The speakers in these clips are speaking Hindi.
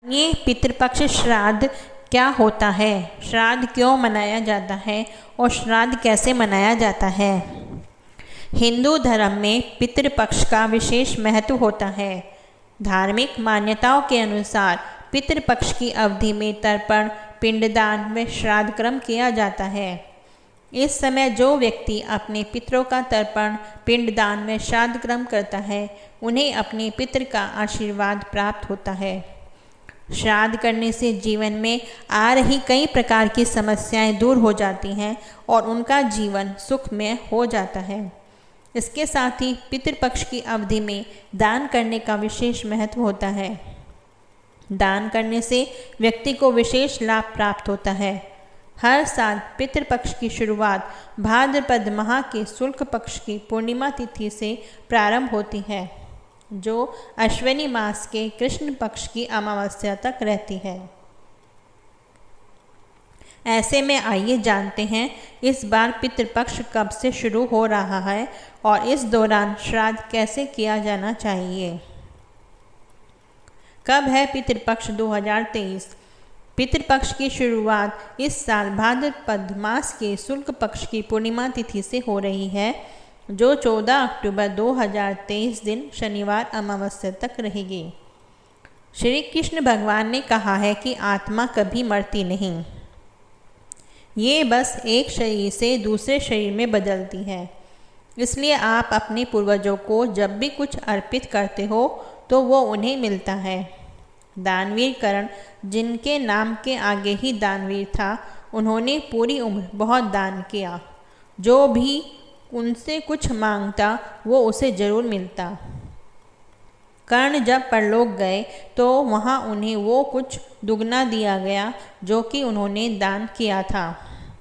ये पितृपक्ष श्राद्ध क्या होता है, श्राद्ध क्यों मनाया जाता है और श्राद्ध कैसे मनाया जाता है। हिंदू धर्म में पितृपक्ष का विशेष महत्व होता है। धार्मिक मान्यताओं के अनुसार पितृपक्ष की अवधि में तर्पण, पिंडदान व श्राद्ध कर्म किया जाता है। इस समय जो व्यक्ति अपने पितरों का तर्पण, पिंडदान व श्राद्ध कर्म करता है, उन्हें अपने पितृ का आशीर्वाद प्राप्त होता है। श्राद्ध करने से जीवन में आ रही कई प्रकार की समस्याएं दूर हो जाती हैं और उनका जीवन सुखमय हो जाता है। इसके साथ ही पितृपक्ष की अवधि में दान करने का विशेष महत्व होता है। दान करने से व्यक्ति को विशेष लाभ प्राप्त होता है। हर साल पितृपक्ष की शुरुआत भाद्रपद माह के शुक्ल पक्ष की पूर्णिमा तिथि से प्रारंभ होती है, जो अश्विनी मास के कृष्ण पक्ष की अमावस्या तक रहती है। ऐसे में आइए जानते हैं इस बार पितृपक्ष कब से शुरू हो रहा है और इस दौरान श्राद्ध कैसे किया जाना चाहिए। कब है पितृपक्ष 2023। पितृपक्ष की शुरुआत इस साल भाद्रपद मास के शुक्ल पक्ष की पूर्णिमा तिथि से हो रही है, जो 14 अक्टूबर 2023 दिन शनिवार अमावस्या तक रहेगी। श्री कृष्ण भगवान ने कहा है कि आत्मा कभी मरती नहीं, ये बस एक शरीर से दूसरे शरीर में बदलती है। इसलिए आप अपने पूर्वजों को जब भी कुछ अर्पित करते हो तो वो उन्हें मिलता है। दानवीर कर्ण, जिनके नाम के आगे ही दानवीर था, उन्होंने पूरी उम्र बहुत दान किया। जो भी उनसे कुछ मांगता वो उसे जरूर मिलता। कर्ण जब परलोक गए तो वहाँ उन्हें वो कुछ दुगना दिया गया जो कि उन्होंने दान किया था,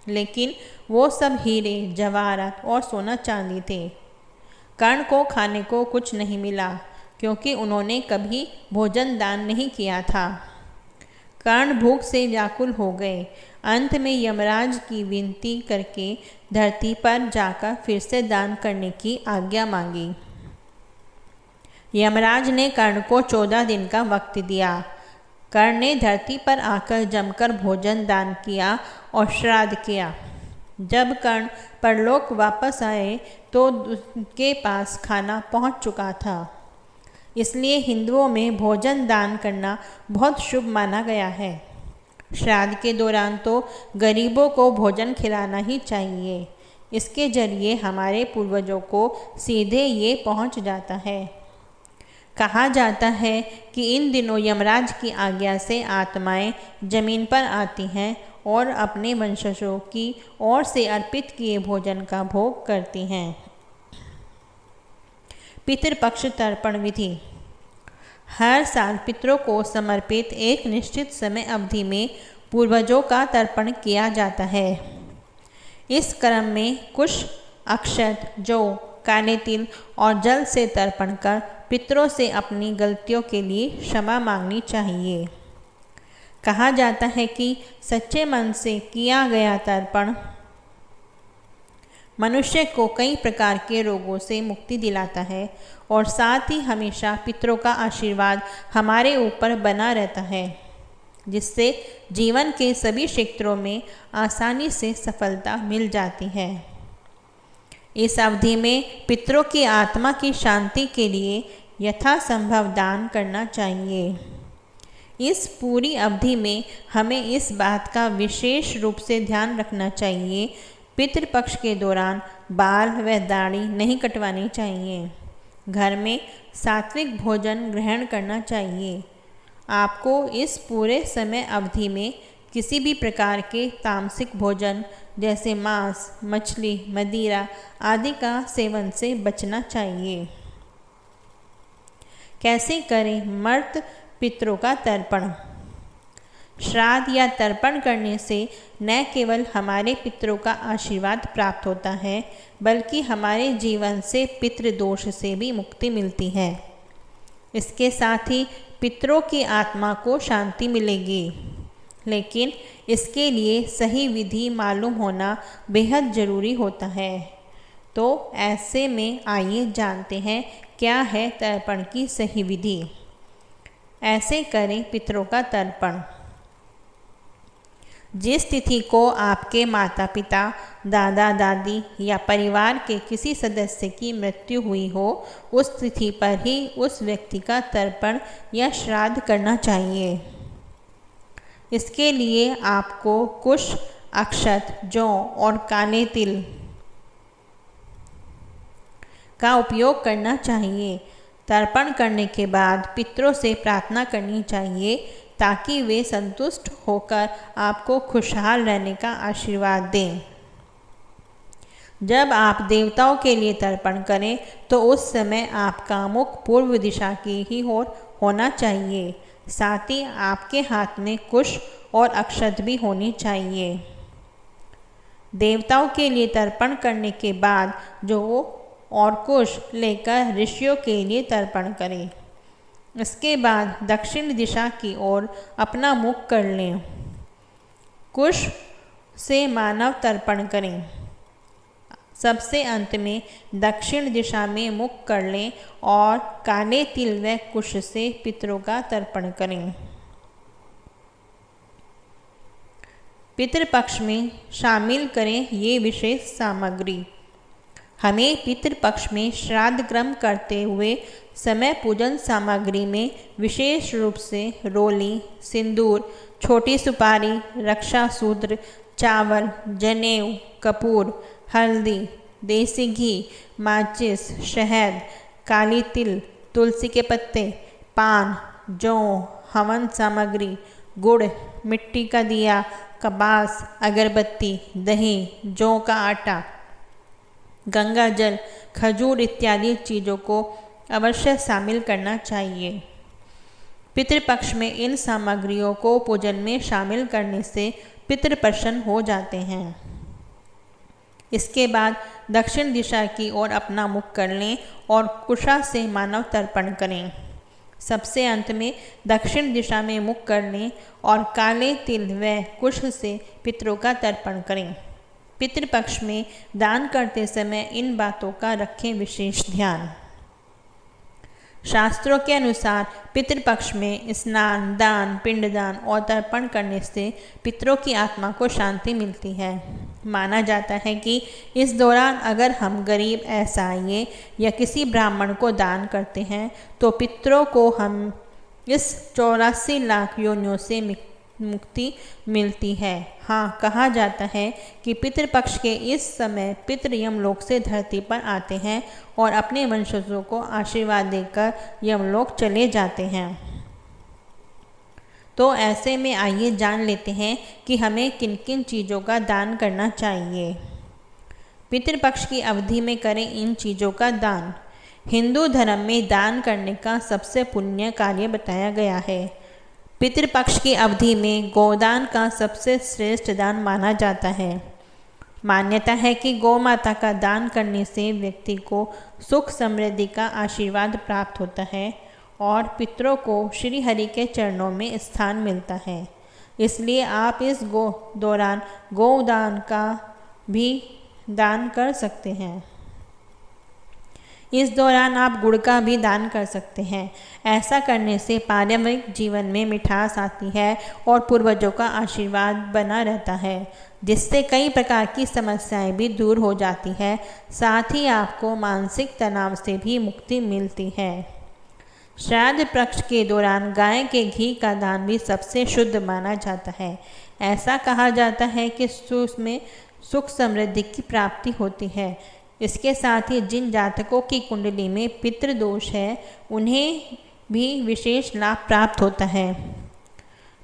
लेकिन वो सब हीरे, जवाहरात और सोना चांदी थे। कर्ण को खाने को कुछ नहीं मिला क्योंकि उन्होंने कभी भोजन दान नहीं किया था। कर्ण भूख से व्याकुल हो गए। अंत में यमराज की विनती करके धरती पर जाकर फिर से दान करने की आज्ञा मांगी। यमराज ने कर्ण को 14 दिन का वक्त दिया। कर्ण ने धरती पर आकर जमकर भोजन दान किया और श्राद्ध किया। जब कर्ण परलोक वापस आए तो उनके पास खाना पहुंच चुका था। इसलिए हिंदुओं में भोजन दान करना बहुत शुभ माना गया है। श्राद्ध के दौरान तो गरीबों को भोजन खिलाना ही चाहिए। इसके जरिए हमारे पूर्वजों को सीधे ये पहुंच जाता है। कहा जाता है कि इन दिनों यमराज की आज्ञा से आत्माएं जमीन पर आती हैं और अपने वंशजों की ओर से अर्पित किए भोजन का भोग करती हैं। पितृपक्ष तर्पण विधि। हर साल पितरों को समर्पित एक निश्चित समय अवधि में पूर्वजों का तर्पण किया जाता है। इस क्रम में कुछ अक्षत, जौ, काले तिल और जल से तर्पण कर पितरों से अपनी गलतियों के लिए क्षमा मांगनी चाहिए। कहा जाता है कि सच्चे मन से किया गया तर्पण मनुष्य को कई प्रकार के रोगों से मुक्ति दिलाता है और साथ ही हमेशा पितरों का आशीर्वाद हमारे ऊपर बना रहता है, जिससे जीवन के सभी क्षेत्रों में आसानी से सफलता मिल जाती है। इस अवधि में पितरों की आत्मा की शांति के लिए यथासंभव दान करना चाहिए। इस पूरी अवधि में हमें इस बात का विशेष रूप से ध्यान रखना चाहिए, पितृपक्ष के दौरान बाल व दाढ़ी नहीं कटवानी चाहिए। घर में सात्विक भोजन ग्रहण करना चाहिए। आपको इस पूरे समय अवधि में किसी भी प्रकार के तामसिक भोजन जैसे मांस, मछली, मदिरा आदि का सेवन से बचना चाहिए। कैसे करें मर्त पितरों का तर्पण। श्राद्ध या तर्पण करने से न केवल हमारे पितरों का आशीर्वाद प्राप्त होता है, बल्कि हमारे जीवन से पितृदोष से भी मुक्ति मिलती है। इसके साथ ही पितरों की आत्मा को शांति मिलेगी, लेकिन इसके लिए सही विधि मालूम होना बेहद ज़रूरी होता है। तो ऐसे में आइए जानते हैं क्या है तर्पण की सही विधि। ऐसे करें पितरों का तर्पण। जिस तिथि को आपके माता पिता, दादा दादी या परिवार के किसी सदस्य की मृत्यु हुई हो, उस तिथि पर ही उस व्यक्ति का तर्पण या श्राद्ध करना चाहिए। इसके लिए आपको कुश, अक्षत, जौ और काले तिल का उपयोग करना चाहिए। तर्पण करने के बाद पितरों से प्रार्थना करनी चाहिए ताकि वे संतुष्ट होकर आपको खुशहाल रहने का आशीर्वाद दें। जब आप देवताओं के लिए तर्पण करें तो उस समय आपका मुख पूर्व दिशा की ही ओर होना चाहिए। साथ ही आपके हाथ में कुश और अक्षत भी होनी चाहिए। देवताओं के लिए तर्पण करने के बाद जो और कुश लेकर ऋषियों के लिए तर्पण करें। इसके बाद दक्षिण दिशा की ओर अपना मुख कर लें। कुश से मानव तर्पण करें। सबसे अंत में दक्षिण दिशा में मुख कर लें और काले तिल व कुश से पितरों का तर्पण करें। पितृपक्ष में शामिल करें ये विशेष सामग्री। हमें पितृपक्ष में श्राद्ध क्रम करते हुए समय पूजन सामग्री में विशेष रूप से रोली, सिंदूर, छोटी सुपारी, रक्षा सूत्र, चावल, जनेऊ, कपूर, हल्दी, देसी घी, माचिस, शहद, काली तिल, तुलसी के पत्ते, पान, जौ, हवन सामग्री, गुड़, मिट्टी का दिया, कपास, अगरबत्ती, दही, जौ का आटा, गंगा जल, खजूर इत्यादि चीज़ों को अवश्य शामिल करना चाहिए। पितृपक्ष में इन सामग्रियों को पूजन में शामिल करने से पितृ प्रसन्न हो जाते हैं। इसके बाद दक्षिण दिशा की ओर अपना मुख कर लें और कुशा से मानव तर्पण करें। सबसे अंत में दक्षिण दिशा में मुख कर लें और काले तिल व कुश से पितरों का तर्पण करें। पितृपक्ष में दान करते समय इन बातों का रखें विशेष ध्यान। शास्त्रों के अनुसार पितृपक्ष में स्नान, दान, पिंडदान और तर्पण करने से पितरों की आत्मा को शांति मिलती है। माना जाता है कि इस दौरान अगर हम गरीब, असहाय या किसी ब्राह्मण को दान करते हैं तो पितरों को हम इस 84 लाख योनियों से मुक्ति मिलती है। हाँ, कहा जाता है कि पितृपक्ष के इस समय पितृ यमलोक से धरती पर आते हैं और अपने वंशजों को आशीर्वाद देकर यमलोक चले जाते हैं। तो ऐसे में आइए जान लेते हैं कि हमें किन किन चीज़ों का दान करना चाहिए। पितृपक्ष की अवधि में करें इन चीज़ों का दान। हिंदू धर्म में दान करने का सबसे पुण्य कार्य बताया गया है। पितृपक्ष की अवधि में गोदान का सबसे श्रेष्ठ दान माना जाता है। मान्यता है कि गौ माता का दान करने से व्यक्ति को सुख समृद्धि का आशीर्वाद प्राप्त होता है और पितरों को श्री हरि के चरणों में स्थान मिलता है। इसलिए आप इस दौरान गोदान का भी दान कर सकते हैं। इस दौरान आप गुड़ का भी दान कर सकते हैं। ऐसा करने से पारिवारिक जीवन में मिठास आती है और पूर्वजों का आशीर्वाद बना रहता है, जिससे कई प्रकार की समस्याएं भी दूर हो जाती है। साथ ही आपको मानसिक तनाव से भी मुक्ति मिलती है। श्राद्ध पक्ष के दौरान गाय के घी का दान भी सबसे शुद्ध माना जाता है। ऐसा कहा जाता है कि उसमें सुख समृद्धि की प्राप्ति होती है। इसके साथ ही जिन जातकों की कुंडली में पितृदोष है उन्हें भी विशेष लाभ प्राप्त होता है।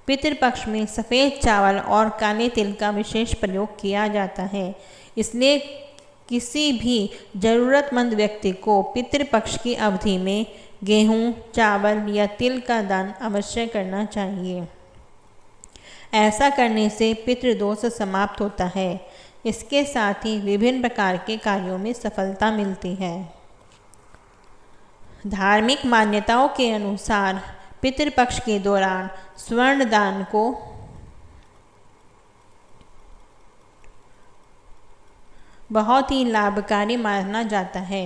पितृपक्ष में सफ़ेद चावल और काले तिल का विशेष प्रयोग किया जाता है। इसलिए किसी भी ज़रूरतमंद व्यक्ति को पितृपक्ष की अवधि में गेहूं, चावल या तिल का दान अवश्य करना चाहिए। ऐसा करने से पितृदोष समाप्त होता है। इसके साथ ही विभिन्न प्रकार के कार्यों में सफलता मिलती है। धार्मिक मान्यताओं के अनुसार पितृपक्ष के दौरान स्वर्ण दान को बहुत ही लाभकारी माना जाता है।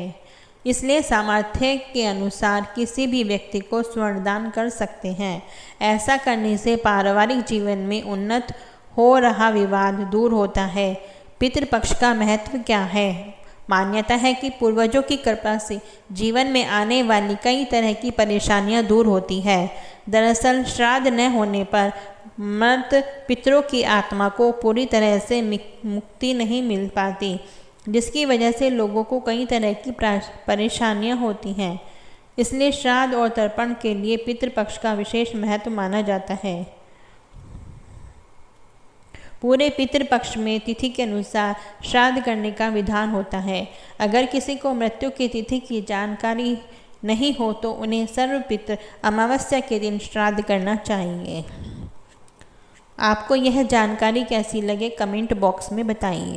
इसलिए सामर्थ्य के अनुसार किसी भी व्यक्ति को स्वर्णदान कर सकते हैं। ऐसा करने से पारिवारिक जीवन में उन्नत हो रहा विवाद दूर होता है। पितृपक्ष का महत्व क्या है? मान्यता है कि पूर्वजों की कृपा से जीवन में आने वाली कई तरह की परेशानियां दूर होती है। दरअसल श्राद्ध न होने पर मृत पितरों की आत्मा को पूरी तरह से मुक्ति नहीं मिल पाती, जिसकी वजह से लोगों को कई तरह की परेशानियां होती हैं। इसलिए श्राद्ध और तर्पण के लिए पितृपक्ष का विशेष महत्व माना जाता है। पूरे पितृपक्ष में तिथि के अनुसार श्राद्ध करने का विधान होता है। अगर किसी को मृत्यु की तिथि की जानकारी नहीं हो तो उन्हें सर्वपितृ अमावस्या के दिन श्राद्ध करना चाहिए। आपको यह जानकारी कैसी लगे कमेंट बॉक्स में बताइए।